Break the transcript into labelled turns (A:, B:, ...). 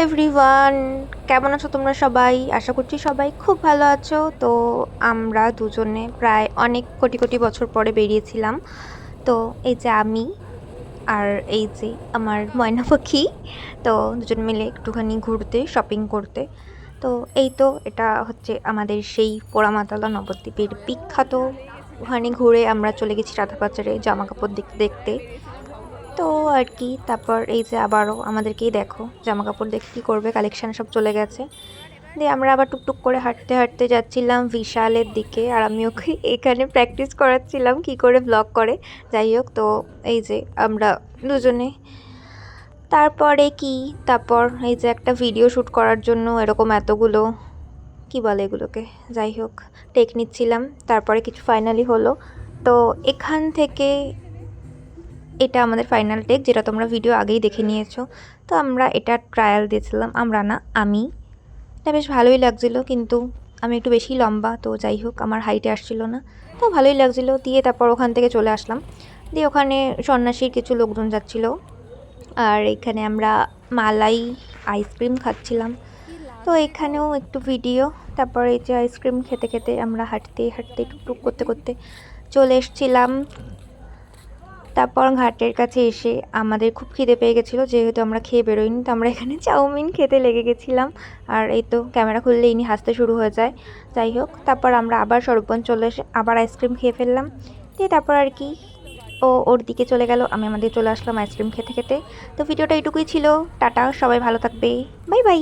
A: Everyone, কেমন আছো তোমরা সবাই? আশা করছি সবাই খুব ভালো আছো। তো আমরা দুজনে প্রায় অনেক কোটি কোটি বছর পরে বেরিয়েছিলাম। তো এই যে আমি আর এই যে আমার ময়না পাখি, তো দুজন মিলে একটুখানি ঘুরতে, শপিং করতে। তো এই তো এটা হচ্ছে আমাদের সেই পোড়ামাতলা নবদ্বীপের বিখ্যাত। ওখানে ঘুরে আমরা চলে গেছি রাধাবাজারে জামা কাপড় দেখতে দেখতে। তো আর কি, তারপর এই যে আবারও আমাদেরকেই দেখো জামা কাপড় দেখে কী করবে, কালেকশান সব চলে গেছে। দিয়ে আমরা আবার টুকটুক করে হাঁটতে হাঁটতে যাচ্ছিলাম বিশালের দিকে, আর আমি ওকে এখানে প্র্যাকটিস করাচ্ছিলাম কি করে ব্লগ করে। যাই হোক, তো এই যে আমরা দুজনে তারপরে কি, তারপর এই যে একটা ভিডিও শ্যুট করার জন্য এরকম এতগুলো কি বলে এগুলোকে, যাই হোক টেক নিচ্ছিলাম। তারপরে কিছু ফাইনালি হলো। তো এখান থেকে এটা আমাদের ফাইনাল টেক, যেটা তোমরা ভিডিও আগেই দেখে নিয়েছো। তো আমরা এটা ট্রায়াল দিয়েছিলাম, আমরা না আমি। এটা বেশ ভালোই লাগছিলো, কিন্তু আমি একটু বেশি লম্বা, তো যাই হোক আমার হাইটে আসছিলো না। তো ভালোই লাগছিলো দিয়ে তারপর ওখান থেকে চলে আসলাম। দিয়ে ওখানে সন্ন্যাসীর কিছু লোকজন যাচ্ছিলো, আর এখানে আমরা মালাই আইসক্রিম খাচ্ছিলাম। তো এখানেও একটু ভিডিও। তারপর এই যে আইসক্রিম খেতে খেতে আমরা হাঁটতে হাঁটতে টুকটুক করতে করতে চলে এসেছিলাম। তারপর ঘাটের কাছে এসে আমাদের খুব খিদে পেয়ে গেছিলো, যেহেতু আমরা খেয়ে বেরোইনি, তো আমরা এখানে চাউমিন খেতে লেগে গেছিলাম। আর এই তো ক্যামেরা খুললে ইনি হাসতে শুরু হয়ে যায়। যাই হোক, তারপর আমরা আবার স্বরূপগঞ্জ চলে এসে আবার আইসক্রিম খেয়ে ফেললাম। দিয়ে তারপর আর কি, ওর দিকে চলে গেল, আমি আমাদের চলে আসলাম আইসক্রিম খেতে খেতে। তো ভিডিওটা এইটুকুই ছিল। টাটা, সবাই ভালো থাকবে, বাই বাই।